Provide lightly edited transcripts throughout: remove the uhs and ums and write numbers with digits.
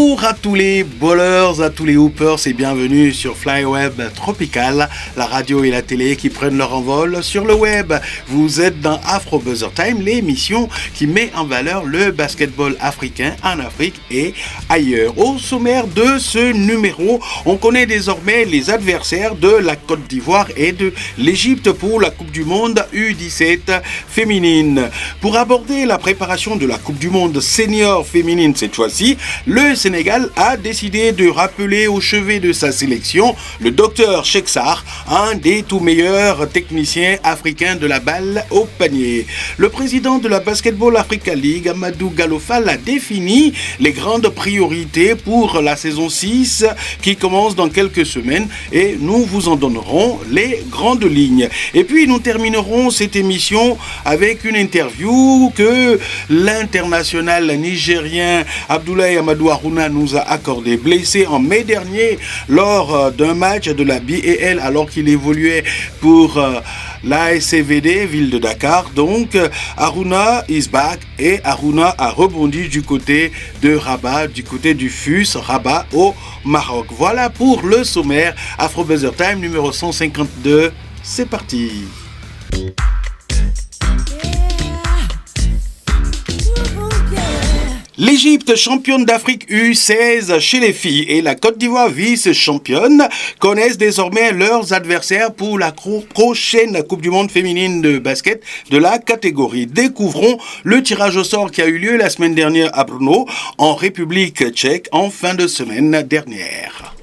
Bonjour à tous les bowlers, à tous les hoopers et bienvenue sur Flyweb Tropical, la radio et la télé qui prennent leur envol sur le web. Vous êtes dans Afro Buzzer Time, l'émission qui met en valeur le basketball africain en Afrique et ailleurs. Au sommaire de ce numéro, on connaît désormais les adversaires de la Côte d'Ivoire et de l'Égypte pour la Coupe du Monde U17 féminine. Pour aborder la préparation de la Coupe du Monde senior féminine cette fois-ci, le Sénégal a décidé de rappeler au chevet de sa sélection le docteur Cheikh Sarr, un des tout meilleurs techniciens africains de la balle au panier. Le président de la Basketball Africa League, Amadou Gallo Fall, a défini les grandes priorités pour la saison 6 qui commence dans quelques semaines et nous vous en donnerons les grandes lignes. Et puis nous terminerons cette émission avec une interview que l'international nigérien Abdoulaye Amadou Harouna nous a accordé. Blessé en mai dernier lors d'un match de la BAL alors qu'il évoluait pour l'ASCVD, ville de Dakar. Donc Harouna is back et Harouna a rebondi du côté de Rabat, du côté du FUS Rabat au Maroc. Voilà pour le sommaire Afro Buzzer Time numéro 152. C'est parti. L'Égypte, championne d'Afrique U16 chez les filles, et la Côte d'Ivoire, vice-championne, connaissent désormais leurs adversaires pour la prochaine Coupe du Monde féminine de basket de la catégorie. Découvrons le tirage au sort qui a eu lieu la semaine dernière à Brno, en République tchèque, en fin de semaine dernière.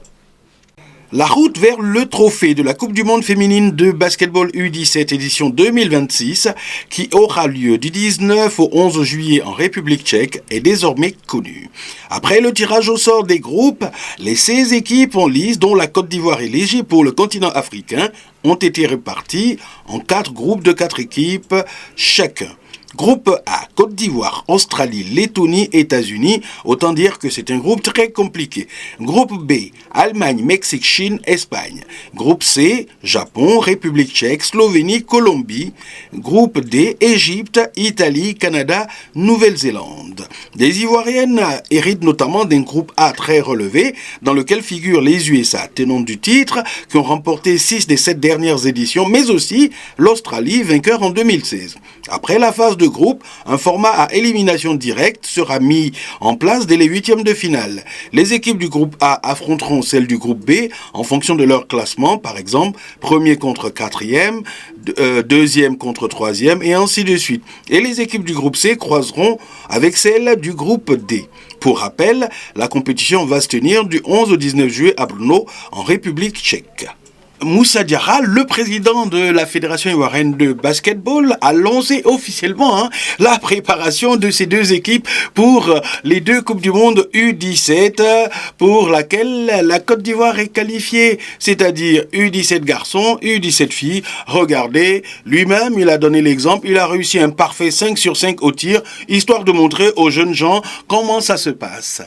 La route vers le trophée de la Coupe du Monde féminine de basketball U17 édition 2026 qui aura lieu du 19 au 11 juillet en République tchèque est désormais connue. Après le tirage au sort des groupes, les 16 équipes en lice dont la Côte d'Ivoire et l'Égypte pour le continent africain ont été réparties en 4 groupes de 4 équipes chacun. Groupe A, Côte d'Ivoire, Australie, Lettonie, États-Unis. Autant dire que c'est un groupe très compliqué. Groupe B, Allemagne, Mexique, Chine, Espagne. Groupe C, Japon, République tchèque, Slovénie, Colombie. Groupe D, Égypte, Italie, Canada, Nouvelle-Zélande. Les Ivoiriennes héritent notamment d'un groupe A très relevé, dans lequel figurent les USA, tenants du titre, qui ont remporté 6 des 7 dernières éditions, mais aussi l'Australie, vainqueur en 2016. Après la phase de groupe, un format à élimination directe sera mis en place dès les huitièmes de finale. Les équipes du groupe A affronteront celles du groupe B en fonction de leur classement, par exemple, premier contre quatrième, deuxième contre troisième et ainsi de suite. Et les équipes du groupe C croiseront avec celles du groupe D. Pour rappel, la compétition va se tenir du 11 au 19 juillet à Brno, en République tchèque. Moussa Diarra, le président de la Fédération ivoirienne de basketball, a lancé officiellement la préparation de ces deux équipes pour les deux Coupes du Monde U17 pour laquelle la Côte d'Ivoire est qualifiée, c'est-à-dire U17 garçons, U17 filles. Regardez, lui-même, il a donné l'exemple, il a réussi un parfait 5 sur 5 au tir, histoire de montrer aux jeunes gens comment ça se passe.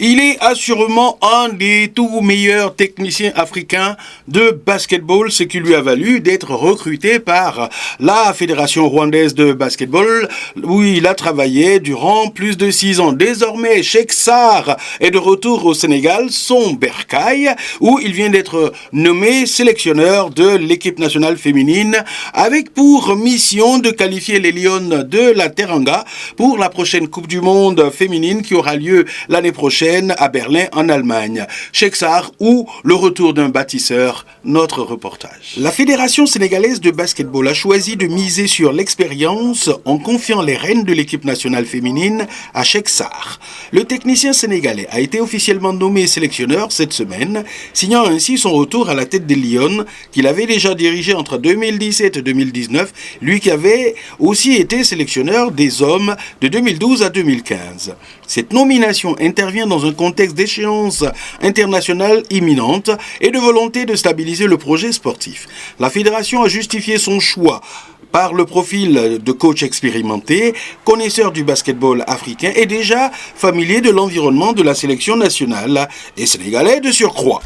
Il est assurément un des tout meilleurs techniciens africains de basketball, ce qui lui a valu d'être recruté par la Fédération rwandaise de basketball, où il a travaillé durant plus de 6 ans. Désormais, Cheikh Sarr est de retour au Sénégal, son bercail, où il vient d'être nommé sélectionneur de l'équipe nationale féminine, avec pour mission de qualifier les Lions de la Teranga pour la prochaine Coupe du Monde féminine qui aura lieu l'année prochaine à Berlin en Allemagne. Cheikh Sarr ou le retour d'un bâtisseur, notre reportage. La Fédération sénégalaise de basketball a choisi de miser sur l'expérience en confiant les rênes de l'équipe nationale féminine à Cheikh Sarr. Le technicien sénégalais a été officiellement nommé sélectionneur cette semaine, signant ainsi son retour à la tête des Lions qu'il avait déjà dirigé entre 2017 et 2019, lui qui avait aussi été sélectionneur des hommes de 2012 à 2015. Cette nomination intervient dans un contexte d'échéance internationale imminente et de volonté de stabiliser le projet sportif. La fédération a justifié son choix par le profil de coach expérimenté, connaisseur du basketball africain et déjà familier de l'environnement de la sélection nationale et sénégalais de surcroît.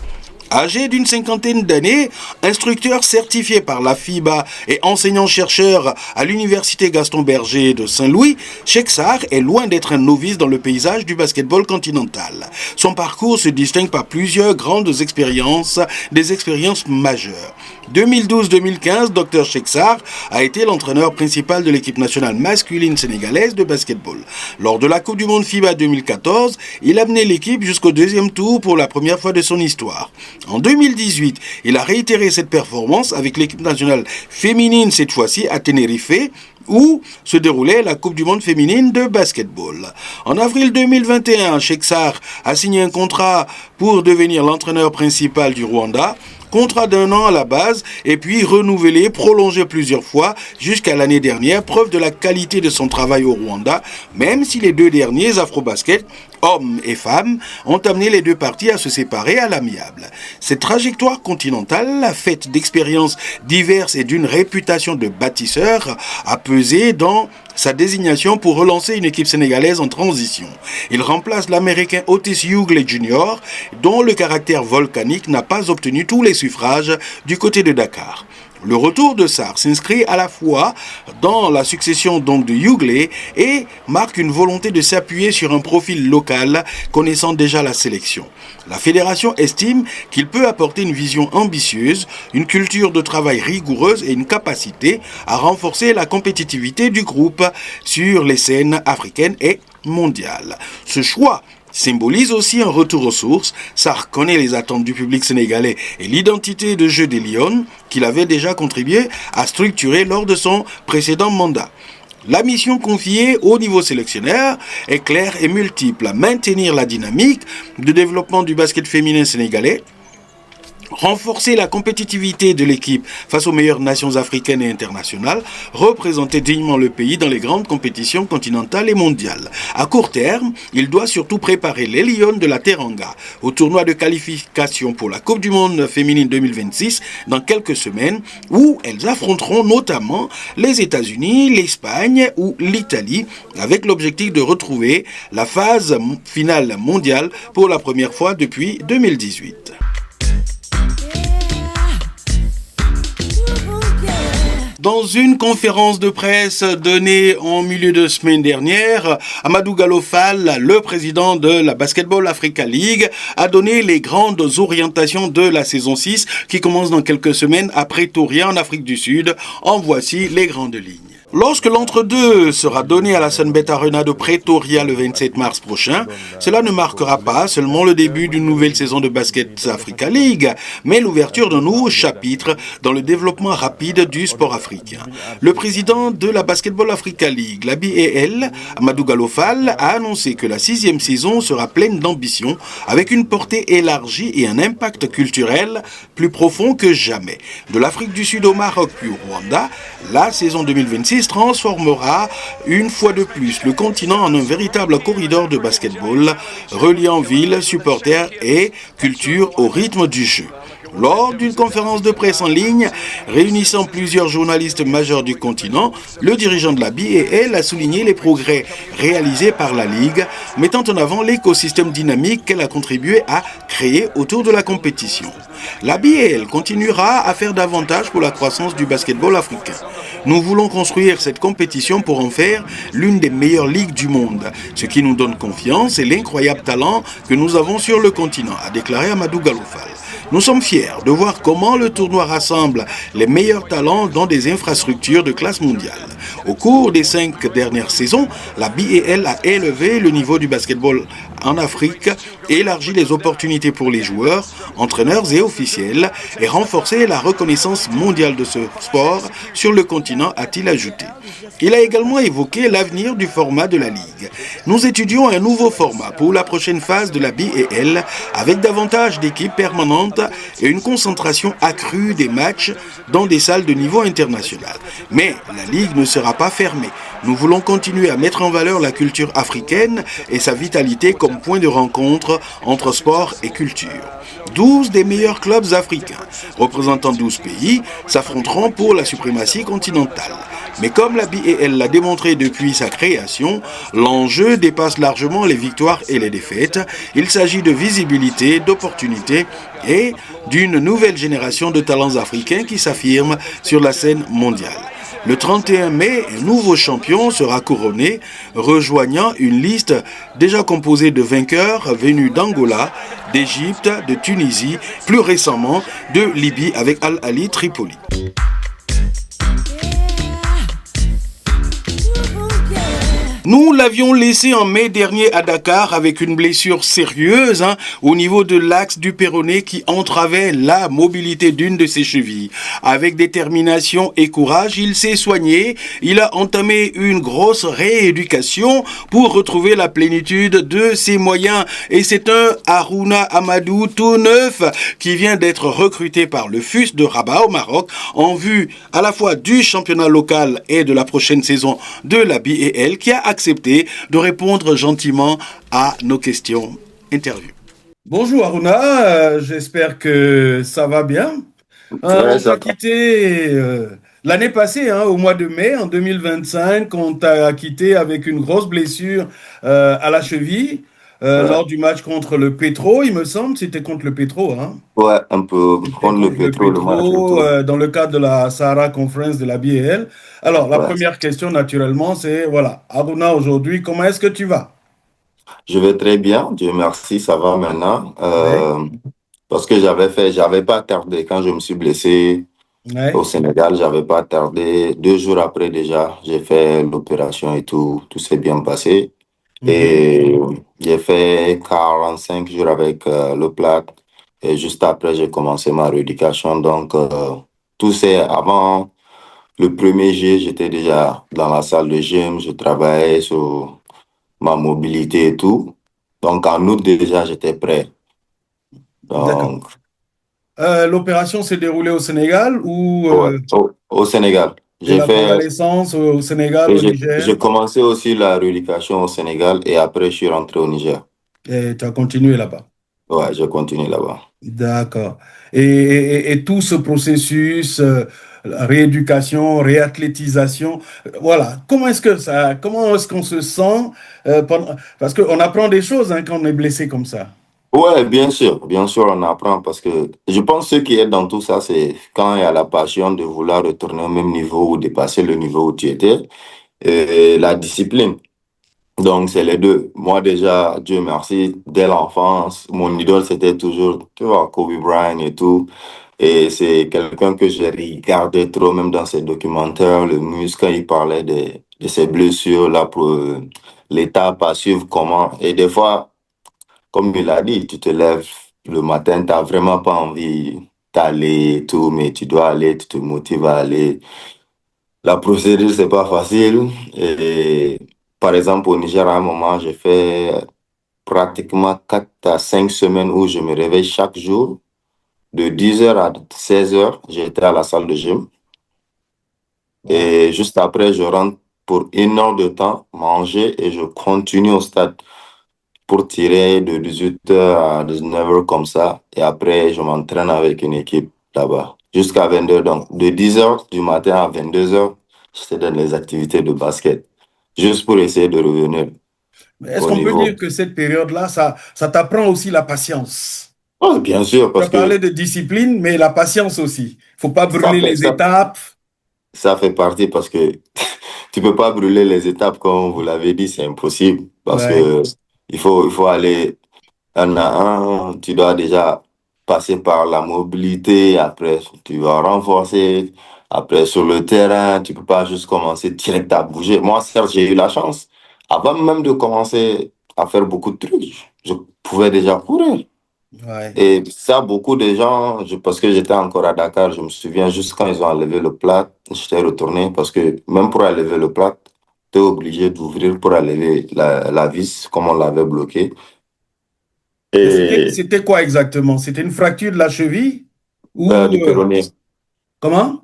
Âgé d'une cinquantaine d'années, instructeur certifié par la FIBA et enseignant-chercheur à l'université Gaston Berger de Saint-Louis, Cheikh Sarr est loin d'être un novice dans le paysage du basketball continental. Son parcours se distingue par plusieurs grandes expériences, des expériences majeures. 2012-2015, Dr Cheikh Sarr a été l'entraîneur principal de l'équipe nationale masculine sénégalaise de basketball. Lors de la Coupe du Monde FIBA 2014, il a mené l'équipe jusqu'au deuxième tour pour la première fois de son histoire. En 2018, il a réitéré cette performance avec l'équipe nationale féminine, cette fois-ci à Tenerife, où se déroulait la Coupe du Monde féminine de basketball. En avril 2021, Cheikh Sarr a signé un contrat pour devenir l'entraîneur principal du Rwanda. Contrat d'1 an à la base et puis renouvelé, prolongé plusieurs fois jusqu'à l'année dernière, preuve de la qualité de son travail au Rwanda, même si les deux derniers Afrobasket, hommes et femmes, ont amené les deux parties à se séparer à l'amiable. Cette trajectoire continentale, faite d'expériences diverses et d'une réputation de bâtisseur, a pesé dans sa désignation pour relancer une équipe sénégalaise en transition. Il remplace l'Américain Otis Ugley Jr., dont le caractère volcanique n'a pas obtenu tous les suffrages du côté de Dakar. Le retour de Sarr s'inscrit à la fois dans la succession donc de Ugley et marque une volonté de s'appuyer sur un profil local connaissant déjà la sélection. La fédération estime qu'il peut apporter une vision ambitieuse, une culture de travail rigoureuse et une capacité à renforcer la compétitivité du groupe sur les scènes africaines et mondiales. Ce choix symbolise aussi un retour aux sources. Sarr connaît les attentes du public sénégalais et l'identité de jeu des Lions qu'il avait déjà contribué à structurer lors de son précédent mandat. La mission confiée au niveau sélectionneur est claire et multiple: maintenir la dynamique de développement du basket féminin sénégalais, renforcer la compétitivité de l'équipe face aux meilleures nations africaines et internationales, représenter dignement le pays dans les grandes compétitions continentales et mondiales. À court terme, il doit surtout préparer les Lions de la Teranga au tournoi de qualification pour la Coupe du Monde féminine 2026 dans quelques semaines, où elles affronteront notamment les États-Unis, l'Espagne ou l'Italie, avec l'objectif de retrouver la phase finale mondiale pour la première fois depuis 2018. Dans une conférence de presse donnée en milieu de semaine dernière, Amadou Gallo Fall, le président de la Basketball Africa League, a donné les grandes orientations de la saison 6 qui commence dans quelques semaines à Pretoria en Afrique du Sud. En voici les grandes lignes. Lorsque l'entre-deux sera donné à la Sunbet Arena de Pretoria le 27 mars prochain, cela ne marquera pas seulement le début d'une nouvelle saison de Basket Africa League, mais l'ouverture d'un nouveau chapitre dans le développement rapide du sport africain. Le président de la Basketball Africa League, la BAL, Amadou Gallo Fall, a annoncé que la 6e saison sera pleine d'ambition, avec une portée élargie et un impact culturel plus profond que jamais. De l'Afrique du Sud au Maroc puis au Rwanda, la saison 2026 transformera une fois de plus le continent en un véritable corridor de basketball, reliant villes, supporters et culture au rythme du jeu. Lors d'une conférence de presse en ligne réunissant plusieurs journalistes majeurs du continent, le dirigeant de la BAL a souligné les progrès réalisés par la Ligue, mettant en avant l'écosystème dynamique qu'elle a contribué à créer autour de la compétition. La BAL continuera à faire davantage pour la croissance du basketball africain. Nous voulons construire cette compétition pour en faire l'une des meilleures ligues du monde. Ce qui nous donne confiance et l'incroyable talent que nous avons sur le continent, a déclaré Amadou Gallo Fall. Nous sommes fiers de voir comment le tournoi rassemble les meilleurs talents dans des infrastructures de classe mondiale. Au cours des 5 dernières saisons, la BAL a élevé le niveau du basketball en Afrique, élargi les opportunités pour les joueurs, entraîneurs et officiels et renforcé la reconnaissance mondiale de ce sport sur le continent, a-t-il ajouté. Il a également évoqué l'avenir du format de la Ligue. Nous étudions un nouveau format pour la prochaine phase de la BAL avec davantage d'équipes permanentes et une concentration accrue des matchs dans des salles de niveau international. Mais la Ligue ne sera pas fermée. Nous voulons continuer à mettre en valeur la culture africaine et sa vitalité comme point de rencontre entre sport et culture. 12 des meilleurs clubs africains, représentant 12 pays, s'affronteront pour la suprématie continentale. Mais comme la BAL l'a démontré depuis sa création, l'enjeu dépasse largement les victoires et les défaites. Il s'agit de visibilité, d'opportunités et l'arrivée d'une nouvelle génération de talents africains qui s'affirment sur la scène mondiale. Le 31 mai, un nouveau champion sera couronné, rejoignant une liste déjà composée de vainqueurs venus d'Angola, d'Égypte, de Tunisie, plus récemment de Libye avec Al-Ali Tripoli. Nous l'avions laissé en mai dernier à Dakar avec une blessure sérieuse au niveau de l'axe du péroné qui entravait la mobilité d'une de ses chevilles. Avec détermination et courage, il s'est soigné. Il a entamé une grosse rééducation pour retrouver la plénitude de ses moyens. Et c'est un Harouna Amadou tout neuf qui vient d'être recruté par le FUS de Rabat au Maroc en vue à la fois du championnat local et de la prochaine saison de la BAL qui a accepté de répondre gentiment à nos questions. Interview. Bonjour Aruna, j'espère que ça va bien. On t'a quitté l'année passée, au mois de mai, en 2025, on t'a quitté avec une grosse blessure à la cheville lors du match contre le Petro, il me semble, c'était contre le Petro. Ouais, un peu prendre le pétrole, le match Petro, retour. dans le cadre de la Sahara Conference de la BAL. Alors, la Ouais. première question, naturellement, c'est, voilà, Aruna, aujourd'hui, comment est-ce que tu vas? Je vais très bien, Dieu merci, ça va maintenant. Ouais, Parce que j'avais pas tardé quand je me suis blessé ouais. au Sénégal, j'avais pas tardé. 2 jours après déjà, j'ai fait l'opération et tout s'est bien passé. Mhm. Et j'ai fait 45 jours avec le plaque. Et juste après, j'ai commencé ma rééducation. Donc, tout c'est avant le premier G, j'étais déjà dans la salle de gym, je travaillais sur ma mobilité et tout. Donc, en août déjà, j'étais prêt. D'accord. Donc, L'opération s'est déroulée au Sénégal ou ouais, au Sénégal. et J'ai la fait, convalescence au Sénégal, et au Niger, j'ai commencé aussi la rééducation au Sénégal et après, je suis rentré au Niger. et tu as continué là-bas. Ouais, je continue là-bas. D'accord. Et tout ce processus, la rééducation, réathlétisation, voilà. Comment est-ce qu'on se sent parce qu'on apprend des choses quand on est blessé comme ça. Ouais, bien sûr, on apprend parce que je pense que ce qui est dans tout ça, c'est quand il y a la passion de vouloir retourner au même niveau ou dépasser le niveau où tu étais, et la discipline. Donc, c'est les deux. Moi, déjà, Dieu merci, dès l'enfance, mon idole, c'était toujours, tu vois, Kobe Bryant et tout. Et c'est quelqu'un que j'ai regardé trop, même dans ses documentaires, le muscle, quand il parlait de ses blessures, là, pour l'étape à suivre, comment. Et des fois, comme il a dit, tu te lèves le matin, tu n'as vraiment pas envie d'aller et tout, mais tu dois aller, tu te motives à aller. La procédure, c'est pas facile. Et par exemple, au Niger, à un moment, j'ai fait pratiquement 4 à 5 semaines où je me réveille chaque jour. De 10 heures à 16 heures, j'étais à la salle de gym. Wow. Et juste après, je rentre pour 1 heure de temps, manger et je continue au stade pour tirer de 18 heures à 19 heures comme ça. Et après, je m'entraîne avec une équipe là-bas jusqu'à 22 heures. Donc, de 10 heures du matin à 22 heures, j'étais dans les activités de basket, juste pour essayer de revenir Est-ce au qu'on peut dire niveau. que cette période-là, ça t'apprend aussi la patience? Oh, bien sûr, Tu as parce parlé que de discipline, mais la patience aussi. Il faut pas ça brûler fait, les ça, étapes. ça fait partie parce que tu peux pas brûler les étapes comme vous l'avez dit, c'est impossible parce Ouais, que il faut aller un à un. Tu dois déjà passer par la mobilité, après tu vas renforcer, après sur le terrain, tu peux pas juste commencer direct à bouger. Moi, certes, j'ai eu la chance. Avant même de commencer à faire beaucoup de trucs, je pouvais déjà courir. ouais. Et ça, beaucoup de gens, parce que j'étais encore à Dakar, je me souviens juste quand ils ont enlevé le plat, j'étais retourné parce que même pour enlever le plat, tu es obligé d'ouvrir pour enlever la vis, comme on l'avait bloqué. Et Et c'était quoi exactement? C'était une fracture de la cheville ou du péroné, comment?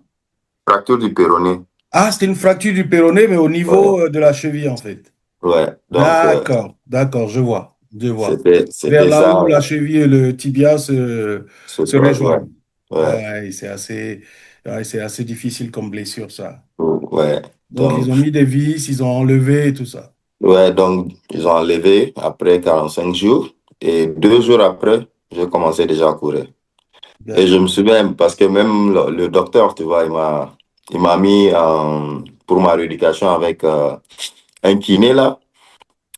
fracture du péroné. Ah, c'était une fracture du péroné, mais au niveau Ouais, de la cheville en fait. ouais. Donc, D'accord, d'accord, je vois. Vers c'était là ça, où la cheville et le tibia ce se soir, ouais. rejoignent. Ouais, Ouais, c'est assez difficile comme blessure, ça. ouais. Donc, ils Donc, ont mis des vis, ils ont enlevé et tout ça. ouais, donc, ils ont enlevé après 45 jours. Et 2 jours après, j'ai commencé déjà à courir. Et je D'accord. me souviens, parce que même le docteur, tu vois, il m'a mis pour ma rééducation avec un kiné là.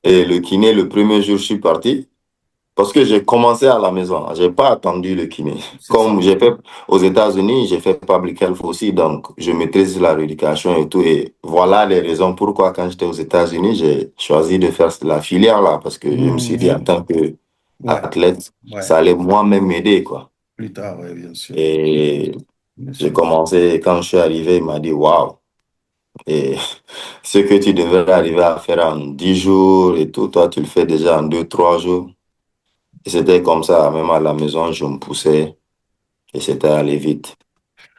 Et le kiné, le premier jour, je suis parti. Parce que j'ai commencé à la maison. J'ai pas attendu le kiné. C'est ça. Comme j'ai fait aux États-Unis, j'ai fait public health aussi. Donc, je maîtrise la rééducation et tout. Et voilà les raisons pourquoi, quand j'étais aux États-Unis, j'ai choisi de faire la filière là. Parce que je me suis dit, en Mhm. tant Ouais, qu'athlète, ouais. ça allait moi-même m'aider, quoi. Plus tard, ouais, bien sûr. Et Bien j'ai sûr. commencé, quand je suis arrivé, il m'a dit, waouh. Et ce que tu devrais arriver à faire en 10 jours et tout, toi, tu le fais déjà en 2, 3 jours. Et c'était comme ça, même à la maison, je me poussais et c'était allé vite.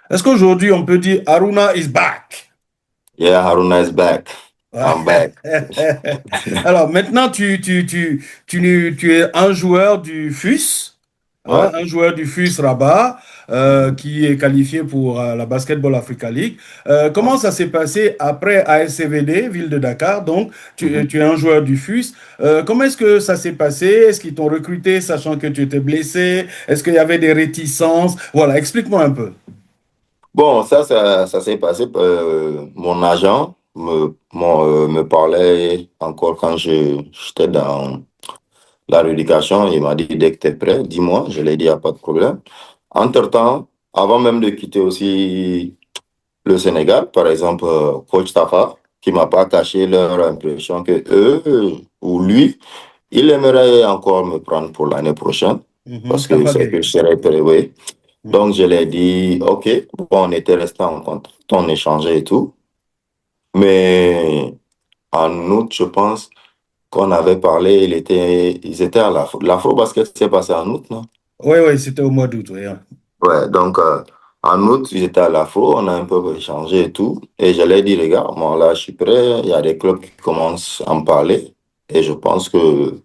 Est-ce qu'aujourd'hui, on peut dire Aruna is back? Yeah, Haruna is back. Ouais. I'm back. Alors maintenant, tu es un joueur du FUS, hein, Ouais. un joueur du FUS Rabat qui est qualifié pour la Basketball Africa League. Comment ça s'est passé après ASCVD, ville de Dakar? Donc, Mhm. tu es un joueur du FUS. Comment est-ce que ça s'est passé? Est-ce qu'ils t'ont recruté sachant que tu étais blessé? Est-ce qu'il y avait des réticences? Voilà, explique-moi un peu. Bon, ça s'est passé. Mon agent me parlait encore quand j'étais dans la rééducation. Il m'a dit, dès que tu es prêt, dis-moi. Je l'ai dit, il n'y a pas de problème. Entre-temps, avant même de quitter aussi le Sénégal, par exemple, coach Tafa, qui m'a pas caché leur impression que eux ou lui, il aimerait encore me prendre pour l'année prochaine Mhm. parce que Tafa c'est que Gueye. je serais prévu. Donc Mhm. je l'ai dit, ok, bon, on était resté en contact, on échangeait et tout. Mais en août, je pense qu'on avait parlé, ils étaient à l'Afro-Basket s'est passé en août, non? Oui, oui, c'était au mois d'août. Oui, hein. Ouais, donc en août, j'étais à l'Afro, on a un peu échangé et tout. Et je leur ai dit, regarde, moi là, je suis prêt, il y a des clubs qui commencent à me parler. Et je pense que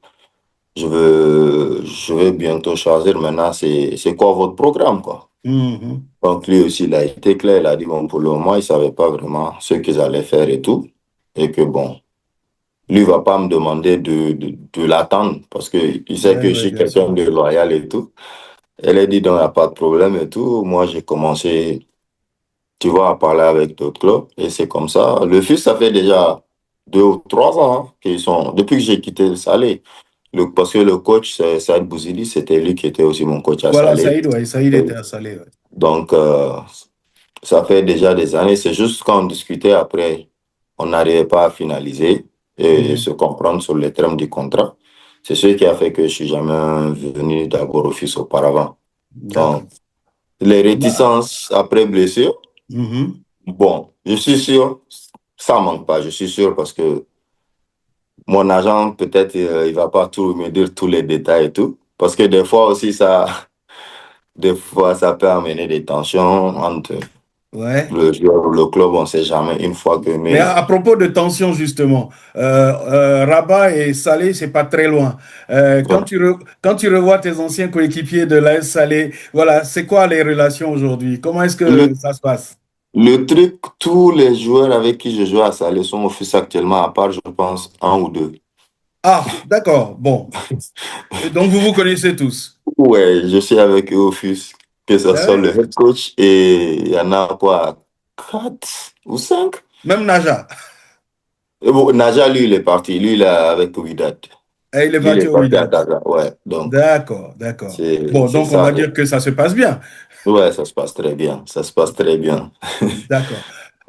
je vais bientôt choisir maintenant, c'est quoi votre programme, quoi. Mhm. Donc lui aussi, il a été clair, il a dit, bon, pour le moment, il ne savait pas vraiment ce qu'ils allaient faire et tout. Et que bon, lui ne va pas me demander de l'attendre parce qu'il sait Oui, que je oui, suis bien sûr. quelqu'un de loyal et tout. Elle a dit, donc, il n'y a pas de problème et tout. Moi, j'ai commencé, tu vois, à parler avec d'autres clubs. Et c'est comme ça. Le fils, ça fait déjà 2 ou 3 ans qu'ils sont, depuis que j'ai quitté le Salé. Parce que le coach, c'est Saïd Bouzidi, c'était lui qui était aussi mon coach à Voilà, Salé. Saïd, ouais, Saïd Et était à Salé. Ouais. donc, ça fait déjà des années. C'est juste quand on discutait après, on n'arrivait pas à finaliser et Mhm. se comprendre sur les termes du contrat. C'est ce qui a fait que je suis jamais venu d'abord au fils auparavant. Donc, D'accord. les Bah, réticences après blessure, mhm. bon, je suis sûr, ça manque pas, je suis sûr parce que mon agent, peut-être, il va pas tout me dire tous les détails et tout. Parce que des fois aussi, des fois, ça peut amener des tensions entre Ouais. le joueur ou le club, on sait jamais une fois que, Mais mais à propos de tension, justement, Rabat et Salé, c'est pas très loin. Quand tu revois tes anciens coéquipiers de l'AS Salé, voilà, c'est quoi les relations aujourd'hui? Comment est-ce le, que ça se passe? le truc, tous les joueurs avec qui je joue à Salé sont au fils actuellement, à part, je pense, un ou deux. Ah, d'accord. Bon. Et donc, vous vous connaissez tous. Ouais, je suis avec eux au fils, que ce Ah soit le ouais. head coach et il y en a quoi, 4 ou 5. Même Naja. Et bon, Naja, lui, il est parti. Lui, il est avec Wydad. Et il est Lui, il parti est au parti à Wydad. Dakar. Ouais, donc, D'accord, d'accord. Bon, c'est donc on ça. va dire que ça se passe bien. Ouais, ça se passe très bien. Ça se passe très bien. D'accord.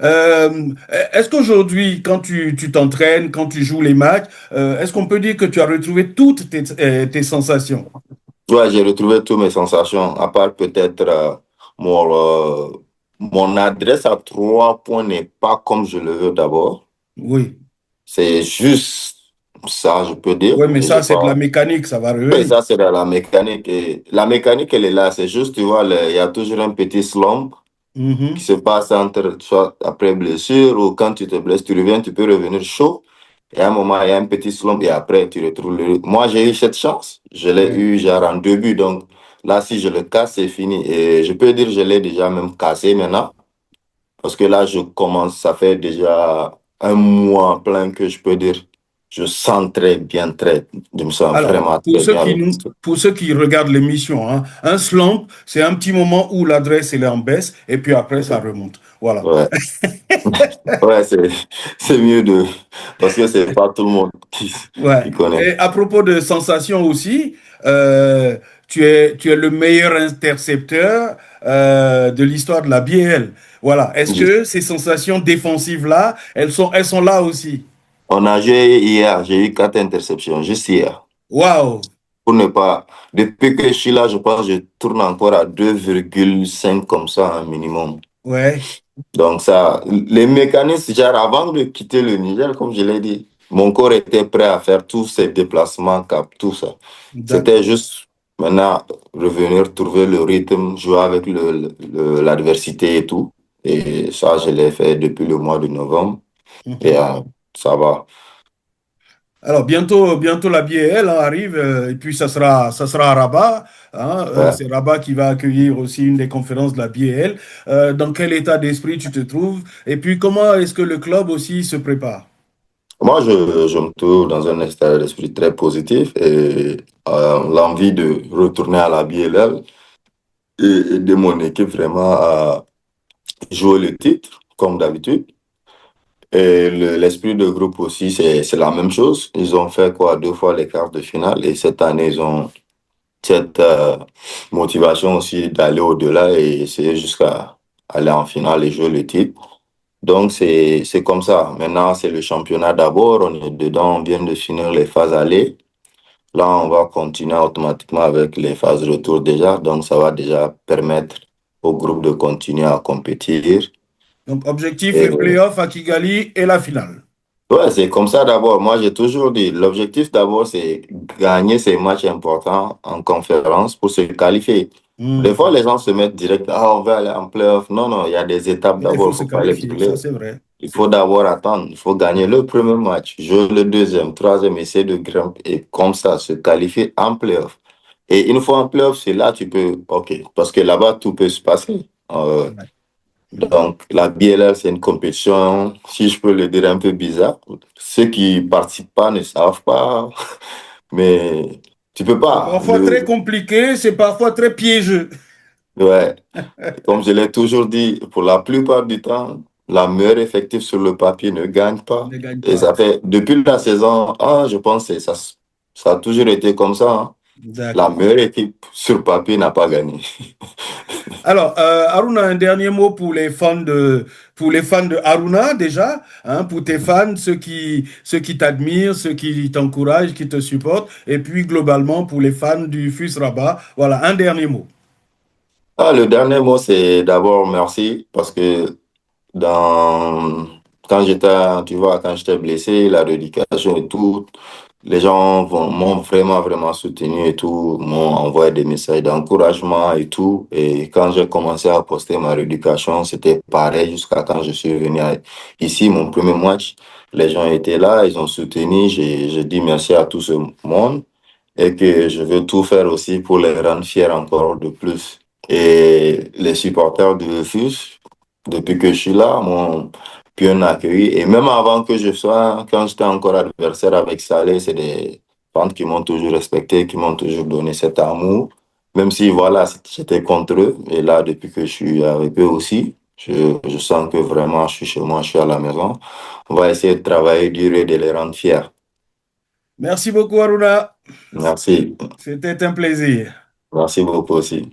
Est-ce qu'aujourd'hui, quand tu t'entraînes, quand tu joues les matchs, est-ce qu'on peut dire que tu as retrouvé toutes tes sensations? Ouais, j'ai retrouvé toutes mes sensations, à part peut-être mon adresse à 3 points n'est pas comme je le veux d'abord. Oui. C'est juste ça, je peux dire. Oui, mais Et j'ai ça, c'est de la pas. mécanique, ça va Ouais, revenir. ça, c'est dans la mécanique. Et la mécanique, elle est là. C'est juste, tu vois, il y a toujours un petit slump qui Mhm. se passe entre, soit après blessure ou quand tu te blesses, tu reviens, tu peux revenir chaud. Et à un moment, il y a un petit slump et après, tu retrouves le. Moi, j'ai eu cette chance. Je l'ai Ouais. eu genre en 2 buts. Donc là, si je le casse, c'est fini. Et je peux dire, je l'ai déjà même cassé maintenant. Parce que là, je commence, ça fait déjà un mois plein que je peux dire. je sens très bien, je me sens Alors, vraiment très bien. pour ceux qui regardent l'émission, hein, un slump, c'est un petit moment où l'adresse elle est en baisse et puis après ça remonte. Voilà. Ouais, ouais, c'est mieux parce que c'est pas tout le monde Ouais. qui connaît. Et à propos de sensations aussi, euh, tu es le meilleur intercepteur de l'histoire de la BL. Voilà. Est-ce que ces sensations défensives-là, elles sont là aussi? On a joué hier, j'ai eu 4 interceptions, juste hier. Waouh! Pour ne pas. Depuis que je suis là, je pense que je tourne encore à 2,5 comme ça, un minimum. Ouais, Donc, ça, les mécanismes, genre, avant de quitter le Niger, comme je l'ai dit, mon corps était prêt à faire tous ces déplacements, cap, tout ça. C'était d'accord. juste maintenant revenir, trouver le rythme, jouer avec l'adversité et tout. Et ça, je l'ai fait depuis le mois de novembre. Et Mhm. ça va. Alors, bientôt la BL hein, arrive et puis ça sera à Rabat. Hein, Ouais. c'est Rabat qui va accueillir aussi une des conférences de la BL. Dans quel état d'esprit tu te trouves? Et puis, comment est-ce que le club aussi se prépare? Moi, je me trouve dans un état d'esprit très positif et l'envie de retourner à la BLL et aider mon équipe vraiment à jouer le titre, comme d'habitude. Et l'esprit de groupe aussi, c'est la même chose. Ils ont fait quoi, 2 fois les quarts de finale et cette année, ils ont cette motivation aussi d'aller au-delà et essayer jusqu'à aller en finale et jouer le titre. Donc, c'est comme ça. Maintenant, c'est le championnat d'abord. On est dedans, on vient de finir les phases aller. Là, on va continuer automatiquement avec les phases retour déjà. Donc, ça va déjà permettre au groupe de continuer à compétir. Donc, objectif, Et, les playoffs à Kigali et la finale. ouais, c'est comme ça d'abord. Moi, j'ai toujours dit, l'objectif d'abord, c'est gagner ces matchs importants en conférence pour se qualifier. Des fois, Mhm. les gens se mettent direct, ah, on va aller en playoff. Non, non, il y a des étapes Il d'abord. faut Il se faut pas les qualifier, ça brûler. c'est vrai. Il faut d'abord attendre, il faut gagner le premier match, jouer le deuxième, troisième, essayer de grimper et comme ça se qualifier en playoff. Et une fois en playoff, c'est là que tu peux, ok, parce que là-bas tout peut se passer. Ouais. Donc la BLL, c'est une compétition, si je peux le dire, un peu bizarre. Ceux qui participent pas ne savent pas, mais tu peux C'est pas. parfois très compliqué, c'est parfois très piégeux. Ouais. Comme je l'ai toujours dit, pour la plupart du temps, la meilleure effectif sur le papier ne gagne pas. Ne gagne Et pas. ça fait, depuis la saison 1, je pense que ça a toujours été comme ça, hein. La D'accord. meilleure équipe sur papier n'a pas gagné. Alors, Aruna, un dernier mot pour les fans de Aruna déjà, hein, pour tes fans, ceux qui t'admirent, ceux qui t'encouragent, qui te supportent, et puis globalement pour les fans du FUS Rabat. Voilà, un dernier mot. Ah, le dernier mot, c'est d'abord merci parce que dans, quand j'étais, tu vois, quand j'étais blessé, la rééducation et tout, les gens m'ont vraiment, vraiment soutenu et tout, m'ont envoyé des messages d'encouragement et tout. Et quand j'ai commencé à poster ma rééducation, c'était pareil jusqu'à quand je suis venu ici, mon premier match. Les gens étaient là, ils ont soutenu. J'ai dit merci à tout ce monde et que je veux tout faire aussi pour les rendre fiers encore de plus. Et les supporters de FUS, depuis que je suis là, m'ont bien accueilli. Et même avant que je sois, quand j'étais encore adversaire avec Saleh, c'est des fans qui m'ont toujours respecté, qui m'ont toujours donné cet amour. Même si, voilà, j'étais contre eux. Et là, depuis que je suis avec eux aussi, je sens que vraiment, je suis chez moi, je suis à la maison. On va essayer de travailler dur et de les rendre fiers. Merci beaucoup, Aruna. Merci. C'était un plaisir. Merci beaucoup aussi.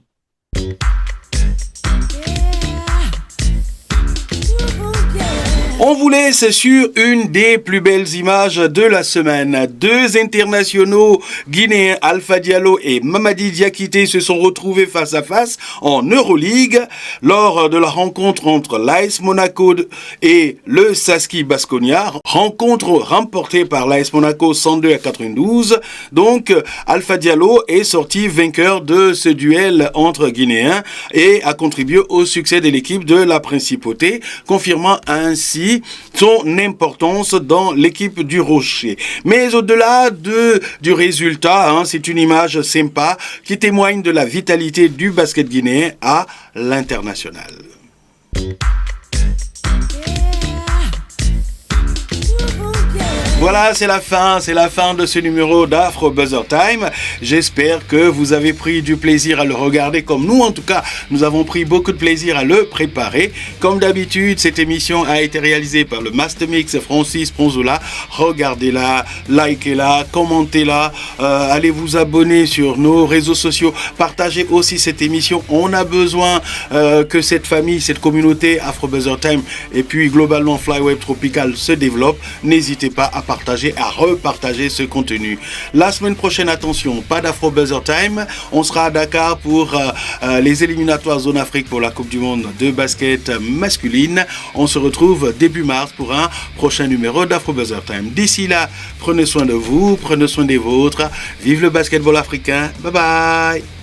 On vous laisse sur une des plus belles images de la semaine. Deux internationaux guinéens, Alpha Diallo et Mamadi Diakité, se sont retrouvés face à face en Euroleague lors de la rencontre entre l'AS Monaco et le Saski Baskonia. Rencontre remportée par l'AS Monaco 102 à 92. Donc, Alpha Diallo est sorti vainqueur de ce duel entre Guinéens et a contribué au succès de l'équipe de la Principauté, confirmant ainsi son importance dans l'équipe du Rocher. Mais au-delà du résultat, hein, c'est une image sympa qui témoigne de la vitalité du basket guinéen à l'international. Voilà, c'est la fin de ce numéro d'Afro Buzzer Time. J'espère que vous avez pris du plaisir à le regarder, comme nous en tout cas, nous avons pris beaucoup de plaisir à le préparer. Comme d'habitude, cette émission a été réalisée par le Master Mix Francis Ponzola. Regardez-la, likez-la, commentez-la, allez vous abonner sur nos réseaux sociaux, partagez aussi cette émission. On a besoin que cette famille, cette communauté Afro Buzzer Time et puis globalement Flywave Tropical se développe. N'hésitez pas à partager, à repartager ce contenu. La semaine prochaine, attention, pas d'Afro Buzzer Time. On sera à Dakar pour les éliminatoires Zone Afrique pour la Coupe du Monde de basket masculine. On se retrouve début mars pour un prochain numéro d'Afro Buzzer Time. D'ici là, prenez soin de vous, prenez soin des vôtres. Vive le basketball africain. Bye bye.